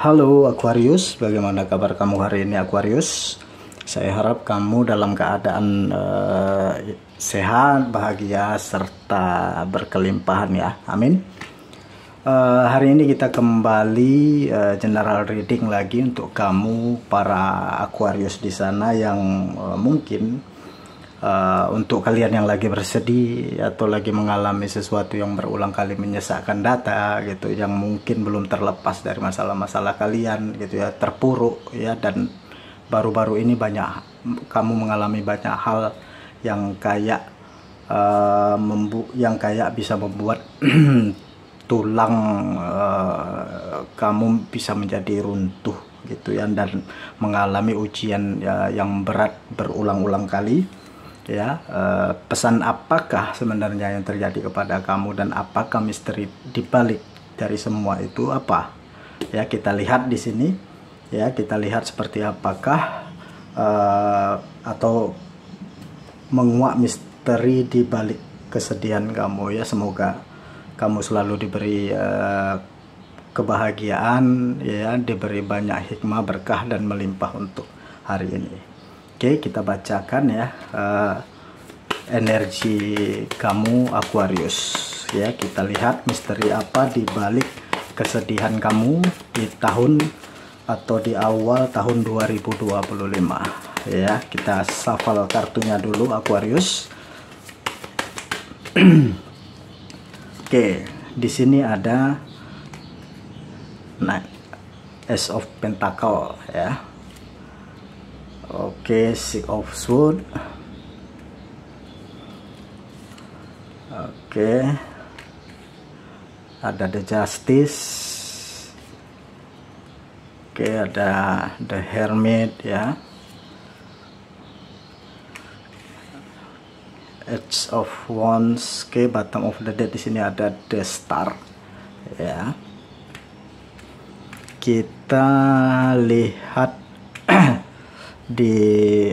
Halo Aquarius, bagaimana kabar kamu hari ini Aquarius? Saya harap kamu dalam keadaan sehat, bahagia, serta berkelimpahan ya, amin. Hari ini kita kembali general reading lagi untuk kamu para Aquarius di sana yang mungkin untuk kalian yang lagi bersedih atau lagi mengalami sesuatu yang berulang kali menyesakkan data gitu, yang mungkin belum terlepas dari masalah-masalah kalian gitu ya, terpuruk ya, dan baru-baru ini kamu mengalami banyak hal yang kayak bisa membuat tulang kamu bisa menjadi runtuh gitu ya, dan mengalami ujian yang berat berulang-ulang kali. Ya, pesan apakah sebenarnya yang terjadi kepada kamu dan apakah misteri dibalik dari semua itu apa? Ya, kita lihat di sini. Ya, kita lihat seperti apakah atau menguak misteri dibalik kesedihan kamu ya. Semoga kamu selalu diberi kebahagiaan ya, diberi banyak hikmah, berkah dan melimpah untuk hari ini. Oke, kita bacakan ya energi kamu Aquarius ya. Kita lihat misteri apa di balik kesedihan kamu di tahun atau di awal tahun 2025 ya. Kita shuffle kartunya dulu Aquarius. Oke, di sini ada Ace of Pentacle ya. Oke, Six of Swords. Oke, ada The Justice. Oke, ada The Hermit ya. Edge of Wands. Oke, Bottom of the Deck. Di sini ada The Star ya. Kita lihat di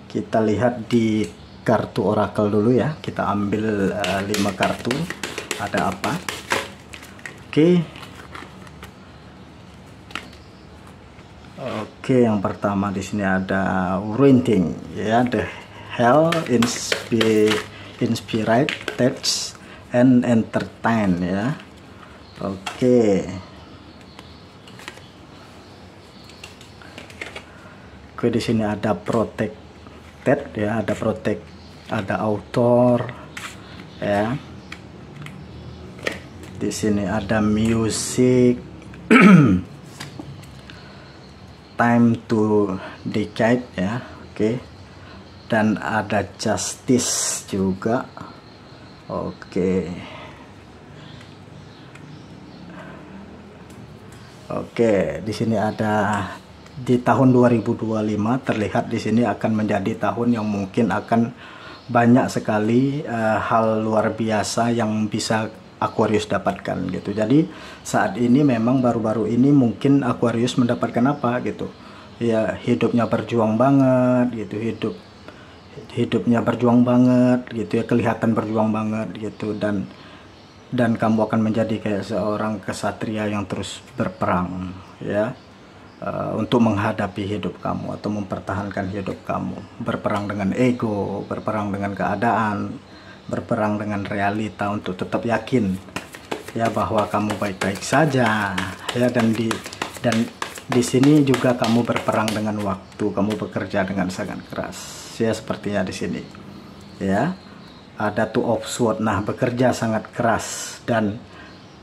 kita lihat di kartu oracle dulu ya. Kita ambil 5 kartu, ada apa. Oke, yang pertama di sini ada Writing ya, The Hell, Inspired, Teach and Entertain ya. Oke, di sini ada Protected ya, ada Author ya. Di sini ada Music, Time to Decide ya. Oke, dan ada Justice juga. Oke, di sini ada di tahun 2025 terlihat di sini akan menjadi tahun yang mungkin akan banyak sekali hal luar biasa yang bisa Aquarius dapatkan gitu. Jadi saat ini memang baru-baru ini mungkin Aquarius mendapatkan apa gitu ya, hidupnya berjuang banget gitu, hidupnya berjuang banget gitu ya, kelihatan berjuang banget gitu, dan kamu akan menjadi kayak seorang kesatria yang terus berperang ya, untuk menghadapi hidup kamu atau mempertahankan hidup kamu, berperang dengan ego, berperang dengan keadaan, berperang dengan realita untuk tetap yakin ya bahwa kamu baik-baik saja ya, dan di sini juga kamu berperang dengan waktu, kamu bekerja dengan sangat keras ya, sepertinya di sini ya. Ada Two of Swords, nah bekerja sangat keras dan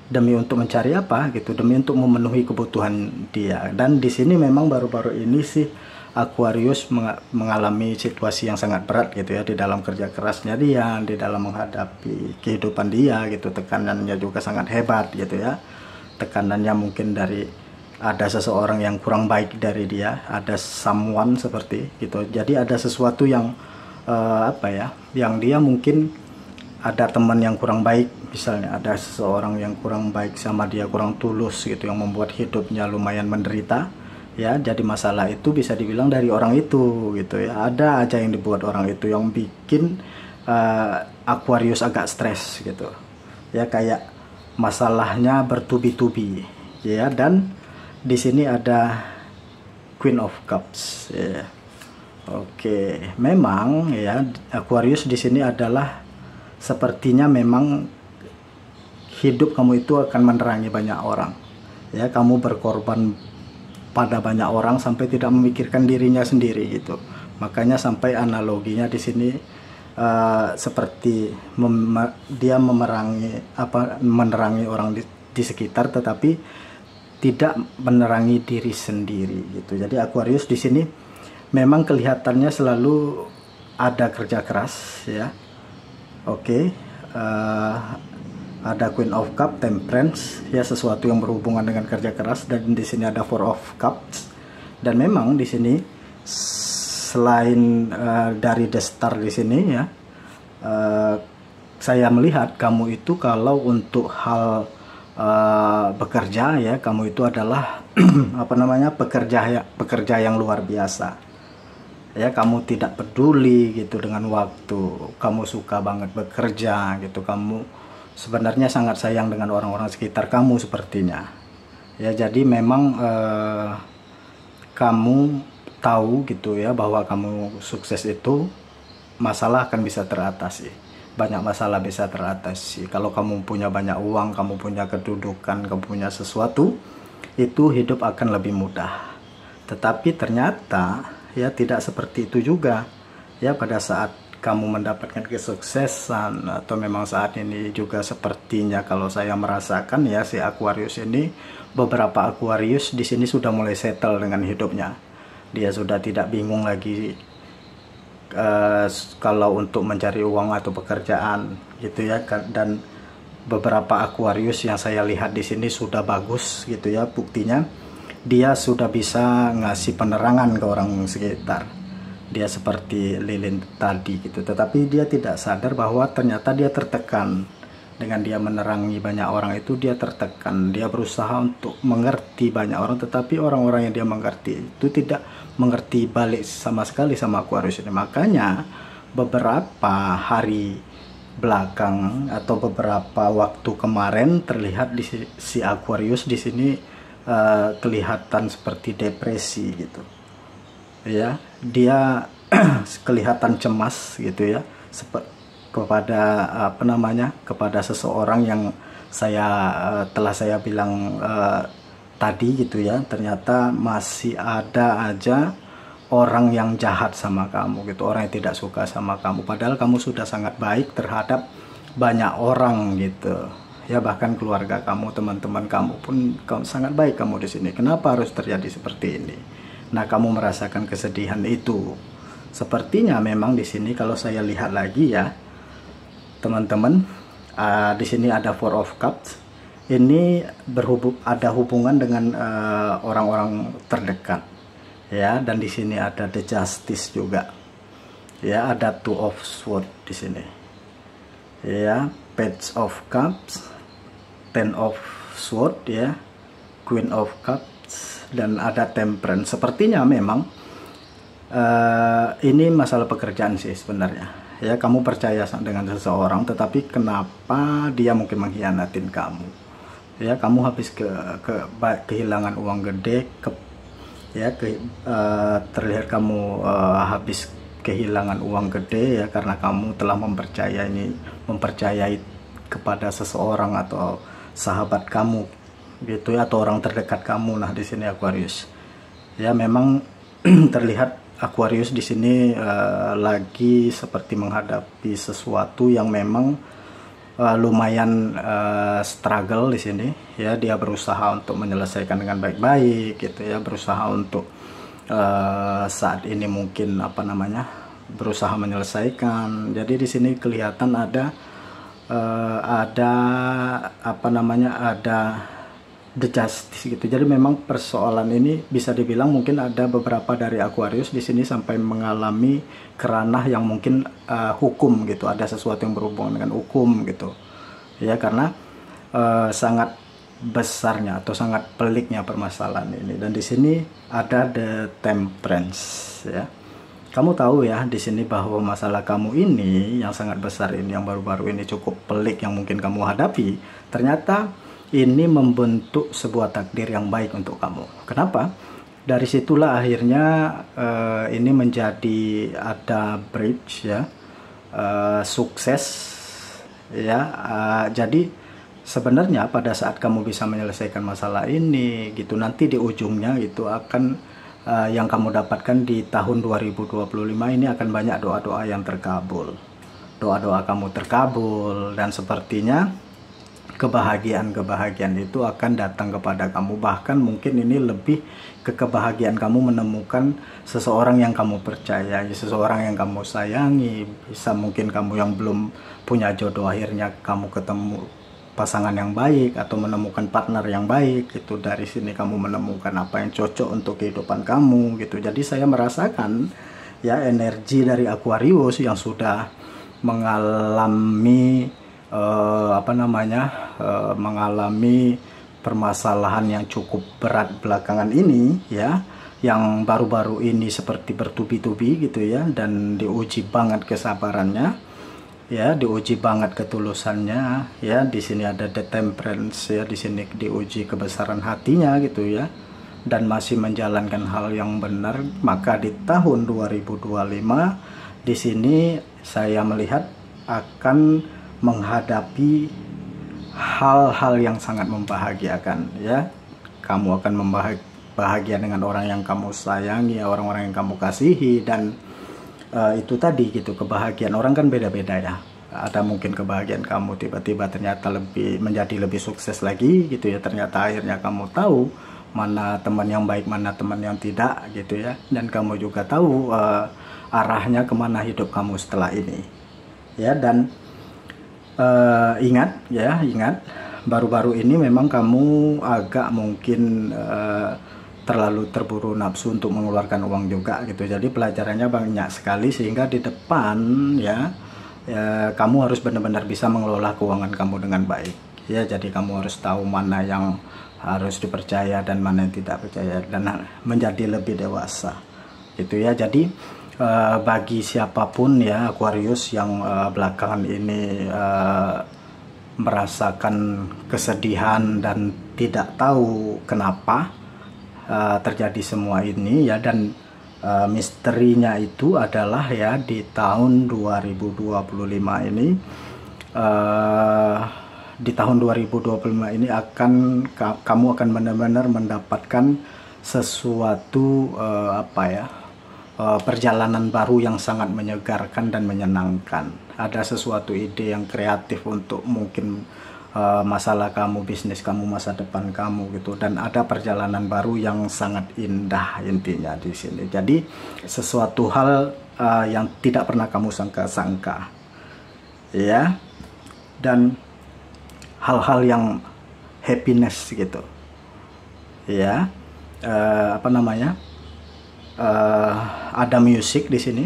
demi untuk mencari apa gitu, demi untuk memenuhi kebutuhan dia. Dan di sini memang baru-baru ini sih Aquarius mengalami situasi yang sangat berat gitu ya, di dalam kerja kerasnya dia, di dalam menghadapi kehidupan dia gitu. Tekanannya juga sangat hebat gitu ya. Tekanannya mungkin dari ada seseorang yang kurang baik dari dia, ada someone seperti gitu. Jadi ada sesuatu yang yang dia mungkin ada teman yang kurang baik, misalnya ada seseorang yang kurang baik sama dia, kurang tulus gitu, yang membuat hidupnya lumayan menderita ya. Jadi masalah itu bisa dibilang dari orang itu gitu ya. Ada aja yang dibuat orang itu yang bikin Aquarius agak stres gitu ya, kayak masalahnya bertubi-tubi ya, dan di sini ada Queen of Cups, ya. Oke, memang ya Aquarius di sini adalah sepertinya memang hidup kamu itu akan menerangi banyak orang. Ya, kamu berkorban pada banyak orang sampai tidak memikirkan dirinya sendiri gitu. Makanya sampai analoginya di sini seperti dia menerangi orang di sekitar, tetapi tidak menerangi diri sendiri gitu. Jadi Aquarius di sini memang kelihatannya selalu ada kerja keras, ya. Oke, ada Queen of Cups, Temperance, ya, sesuatu yang berhubungan dengan kerja keras, dan di sini ada Four of Cups. Dan memang di sini selain dari The Star di sini, ya, saya melihat kamu itu kalau untuk hal bekerja, ya, kamu itu adalah apa namanya, pekerja yang luar biasa, ya. Kamu tidak peduli gitu dengan waktu, kamu suka banget bekerja gitu, kamu sebenarnya sangat sayang dengan orang-orang sekitar kamu sepertinya, ya. Jadi memang kamu tahu gitu ya bahwa kamu sukses itu masalah akan bisa teratasi. Banyak masalah bisa teratasi. Kalau kamu punya banyak uang, kamu punya kedudukan, kamu punya sesuatu, itu hidup akan lebih mudah. Tetapi ternyata ya tidak seperti itu juga. Ya, pada saat kamu mendapatkan kesuksesan, atau memang saat ini juga sepertinya kalau saya merasakan ya, si Aquarius ini, beberapa Aquarius di sini sudah mulai settle dengan hidupnya. Dia sudah tidak bingung lagi kalau untuk mencari uang atau pekerjaan gitu ya. Dan beberapa Aquarius yang saya lihat di sini sudah bagus gitu ya, buktinya dia sudah bisa ngasih penerangan ke orang sekitar. Dia seperti lilin tadi gitu, tetapi dia tidak sadar bahwa ternyata dia tertekan. Dengan dia menerangi banyak orang itu, dia tertekan. Dia berusaha untuk mengerti banyak orang, tetapi orang-orang yang dia mengerti itu tidak mengerti balik sama sekali sama Aquarius ini. Makanya beberapa hari belakang atau beberapa waktu kemarin terlihat di si Aquarius di sini kelihatan seperti depresi gitu. Ya, dia kelihatan cemas gitu ya, kepada apa namanya, kepada seseorang yang telah saya bilang tadi gitu ya. Ternyata masih ada aja orang yang jahat sama kamu gitu, orang yang tidak suka sama kamu, padahal kamu sudah sangat baik terhadap banyak orang gitu ya. Bahkan keluarga kamu, teman-teman kamu pun sangat baik kamu di sini. Kenapa harus terjadi seperti ini? Nah, kamu merasakan kesedihan itu. Sepertinya memang di sini kalau saya lihat lagi ya, teman-teman, di sini ada Four of Cups. Ini ada hubungan dengan orang-orang terdekat, ya. Dan di sini ada The Justice juga, ya. Ada Two of Swords di sini, ya. Page of Cups, Ten of Swords, ya. Queen of Cups, dan ada Temperance. Sepertinya memang ini masalah pekerjaan sih sebenarnya. Ya, kamu percaya dengan seseorang, tetapi kenapa dia mungkin mengkhianatin kamu? Ya, kamu habis kehilangan uang gede, terlihat kamu habis kehilangan uang gede ya, karena kamu telah mempercayai kepada seseorang atau sahabat kamu gitu ya, atau orang terdekat kamu. Nah, di sini Aquarius, ya, memang terlihat Aquarius di sini lagi seperti menghadapi sesuatu yang memang lumayan struggle di sini, ya. Dia berusaha untuk menyelesaikan dengan baik-baik gitu ya, berusaha untuk saat ini mungkin apa namanya, berusaha menyelesaikan. Jadi di sini kelihatan ada apa namanya, ada The Justice gitu. Jadi memang persoalan ini bisa dibilang mungkin ada beberapa dari Aquarius di sini sampai mengalami keranah yang mungkin hukum gitu. Ada sesuatu yang berhubungan dengan hukum gitu, ya, karena sangat besarnya atau sangat peliknya permasalahan ini. Dan di sini ada The Temperance, ya. Kamu tahu ya di sini bahwa masalah kamu ini yang sangat besar ini, yang baru-baru ini cukup pelik yang mungkin kamu hadapi, ternyata ini membentuk sebuah takdir yang baik untuk kamu. Kenapa? Dari situlah akhirnya ini menjadi ada bridge ya, sukses ya. Jadi sebenarnya pada saat kamu bisa menyelesaikan masalah ini gitu, nanti di ujungnya itu akan yang kamu dapatkan di tahun 2025 ini akan banyak doa-doa yang terkabul. Doa-doa kamu terkabul, dan sepertinya kebahagiaan itu akan datang kepada kamu. Bahkan mungkin ini lebih ke kebahagiaan kamu menemukan seseorang yang kamu percayai, seseorang yang kamu sayangi. Bisa mungkin kamu yang belum punya jodoh, akhirnya kamu ketemu pasangan yang baik atau menemukan partner yang baik gitu. Dari sini kamu menemukan apa yang cocok untuk kehidupan kamu gitu. Jadi saya merasakan ya energi dari Aquarius yang sudah mengalami mengalami permasalahan yang cukup berat belakangan ini ya, yang baru-baru ini seperti bertubi-tubi gitu ya, dan diuji banget kesabarannya ya, diuji banget ketulusannya ya. Di sini ada the temperance ya, di sini diuji kebesaran hatinya gitu ya, dan masih menjalankan hal yang benar. Maka di tahun 2025 di sini saya melihat akan menghadapi hal-hal yang sangat membahagiakan ya. Kamu akan bahagia dengan orang yang kamu sayangi, orang-orang yang kamu kasihi, dan itu tadi gitu, kebahagiaan orang kan beda-beda ya. Ada mungkin kebahagiaan kamu tiba-tiba ternyata menjadi lebih sukses lagi gitu ya, ternyata akhirnya kamu tahu mana teman yang baik, mana teman yang tidak gitu ya, dan kamu juga tahu arahnya kemana hidup kamu setelah ini ya. Dan ingat baru-baru ini memang kamu agak mungkin terlalu terburu nafsu untuk mengeluarkan uang juga gitu. Jadi pelajarannya banyak sekali, sehingga di depan ya, kamu harus benar-benar bisa mengelola keuangan kamu dengan baik ya. Jadi kamu harus tahu mana yang harus dipercaya dan mana yang tidak percaya, dan menjadi lebih dewasa gitu ya. Jadi bagi siapapun ya Aquarius yang belakangan ini merasakan kesedihan dan tidak tahu kenapa terjadi semua ini ya, dan misterinya itu adalah ya di tahun 2025 ini, di tahun 2025 ini kamu akan benar-benar mendapatkan sesuatu perjalanan baru yang sangat menyegarkan dan menyenangkan. Ada sesuatu ide yang kreatif untuk mungkin masalah kamu, bisnis kamu, masa depan kamu gitu, dan ada perjalanan baru yang sangat indah intinya di sini. Jadi sesuatu hal yang tidak pernah kamu sangka-sangka ya, dan hal-hal yang happiness gitu ya. Ada musik di sini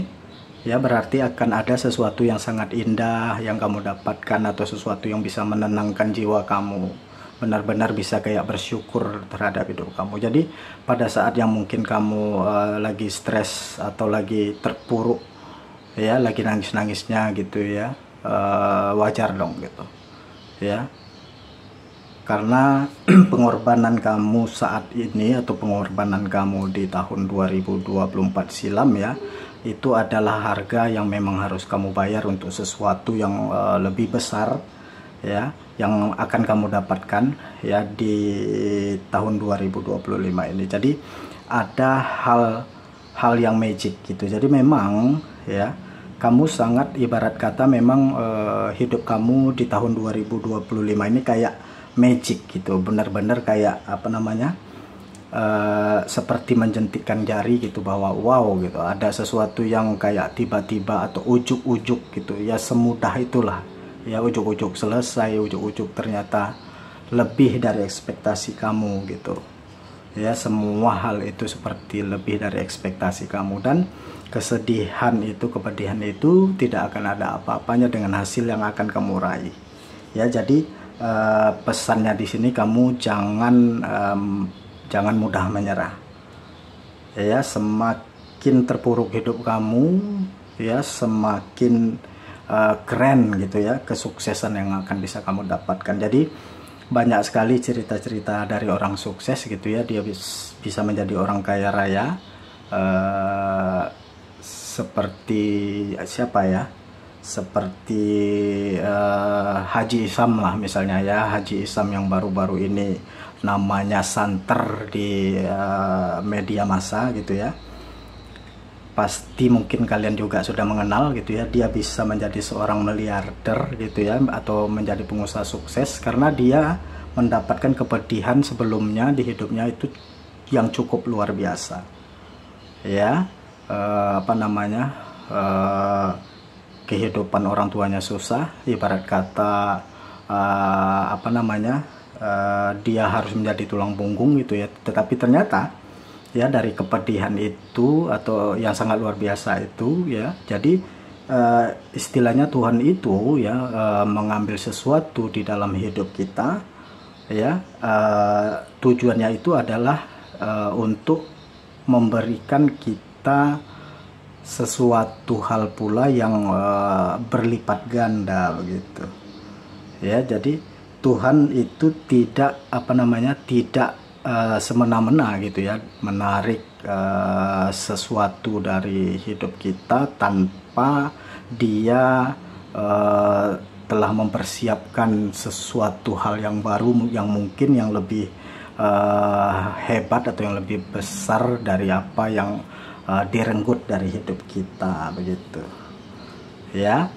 ya, berarti akan ada sesuatu yang sangat indah yang kamu dapatkan, atau sesuatu yang bisa menenangkan jiwa kamu, benar-benar bisa kayak bersyukur terhadap hidup kamu. Jadi pada saat yang mungkin kamu lagi stres atau lagi terpuruk ya, lagi nangis-nangisnya gitu ya, wajar dong gitu ya, karena pengorbanan kamu saat ini atau pengorbanan kamu di tahun 2024 silam ya, itu adalah harga yang memang harus kamu bayar untuk sesuatu yang lebih besar ya, yang akan kamu dapatkan ya di tahun 2025 ini. Jadi ada hal yang magic gitu. Jadi memang ya, kamu sangat, ibarat kata memang hidup kamu di tahun 2025 ini kayak magic gitu, benar-benar kayak seperti menjentikkan jari gitu, bahwa wow gitu, ada sesuatu yang kayak tiba-tiba atau ujuk-ujuk gitu ya, semudah itulah ya, ujuk-ujuk selesai, ujuk-ujuk ternyata lebih dari ekspektasi kamu gitu ya. Semua hal itu seperti lebih dari ekspektasi kamu, dan kesedihan itu, kepedihan itu tidak akan ada apa-apanya dengan hasil yang akan kamu raih ya. Jadi pesannya di sini, kamu jangan mudah menyerah ya. Semakin terpuruk hidup kamu ya, semakin keren gitu ya kesuksesan yang akan bisa kamu dapatkan. Jadi banyak sekali cerita-cerita dari orang sukses gitu ya, dia bisa menjadi orang kaya raya, seperti siapa ya, seperti Haji Isam lah misalnya ya. Haji Isam yang baru-baru ini namanya santer di media massa gitu ya, pasti mungkin kalian juga sudah mengenal gitu ya. Dia bisa menjadi seorang miliarder gitu ya, atau menjadi pengusaha sukses karena dia mendapatkan kepedihan sebelumnya di hidupnya itu yang cukup luar biasa ya. Kehidupan orang tuanya susah, ibarat kata dia harus menjadi tulang punggung gitu ya. Tetapi ternyata ya dari kepedihan itu atau yang sangat luar biasa itu ya, jadi istilahnya Tuhan itu ya mengambil sesuatu di dalam hidup kita ya, tujuannya itu adalah untuk memberikan kita sesuatu hal pula yang berlipat ganda begitu ya. Jadi Tuhan itu tidak tidak semena-mena gitu ya, menarik sesuatu dari hidup kita tanpa dia telah mempersiapkan sesuatu hal yang baru, yang mungkin yang lebih hebat atau yang lebih besar dari apa yang direnggut dari hidup kita begitu ya.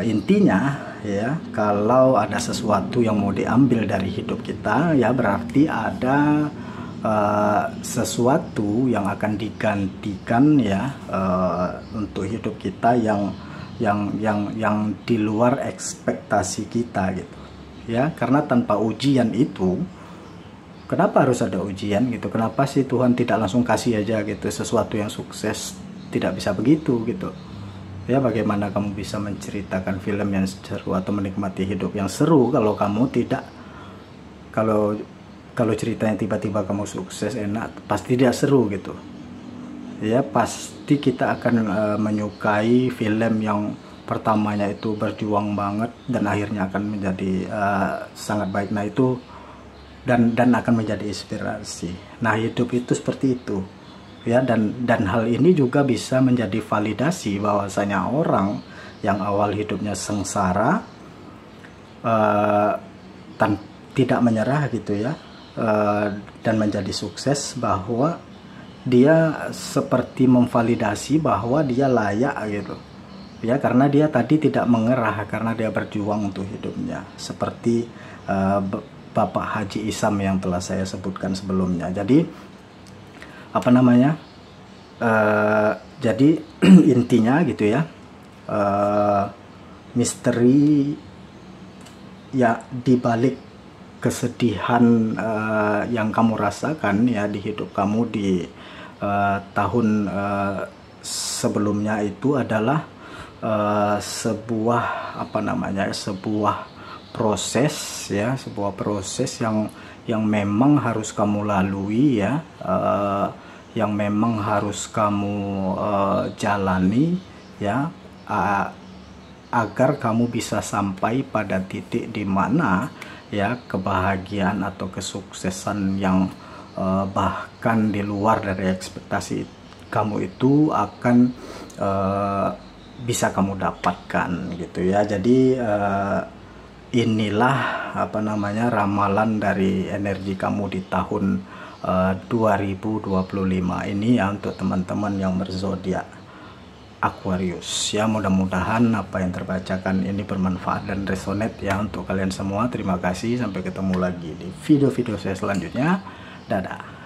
Intinya ya, kalau ada sesuatu yang mau diambil dari hidup kita ya, berarti ada sesuatu yang akan digantikan ya untuk hidup kita yang di luar ekspektasi kita gitu ya. Karena tanpa ujian itu, kenapa harus ada ujian gitu? Kenapa sih Tuhan tidak langsung kasih aja gitu sesuatu yang sukses? Tidak bisa begitu gitu ya. Bagaimana kamu bisa menceritakan film yang seru atau menikmati hidup yang seru kalau kamu tidak, kalau ceritanya tiba-tiba kamu sukses enak, pasti dia seru gitu ya. Pasti kita akan menyukai film yang pertamanya itu berjuang banget dan akhirnya akan menjadi sangat baik. Nah itu dan akan menjadi inspirasi. Nah hidup itu seperti itu ya, dan hal ini juga bisa menjadi validasi bahwasanya orang yang awal hidupnya sengsara tidak menyerah gitu ya, dan menjadi sukses, bahwa dia seperti memvalidasi bahwa dia layak gitu ya, karena dia tadi tidak mengerah, karena dia berjuang untuk hidupnya, seperti Bapak Haji Isam yang telah saya sebutkan sebelumnya. Jadi jadi intinya gitu ya, misteri ya dibalik kesedihan yang kamu rasakan ya di hidup kamu di tahun sebelumnya itu adalah sebuah sebuah proses ya, sebuah proses yang memang harus kamu lalui ya, yang memang harus kamu jalani ya, agar kamu bisa sampai pada titik di mana ya kebahagiaan atau kesuksesan yang bahkan di luar dari ekspektasi kamu itu akan bisa kamu dapatkan gitu ya. Jadi inilah ramalan dari energi kamu di tahun 2025 ini ya, untuk teman-teman yang berzodiak Aquarius ya. Mudah-mudahan apa yang terbacakan ini bermanfaat dan resonate ya untuk kalian semua. Terima kasih, sampai ketemu lagi di video-video saya selanjutnya. Dadah.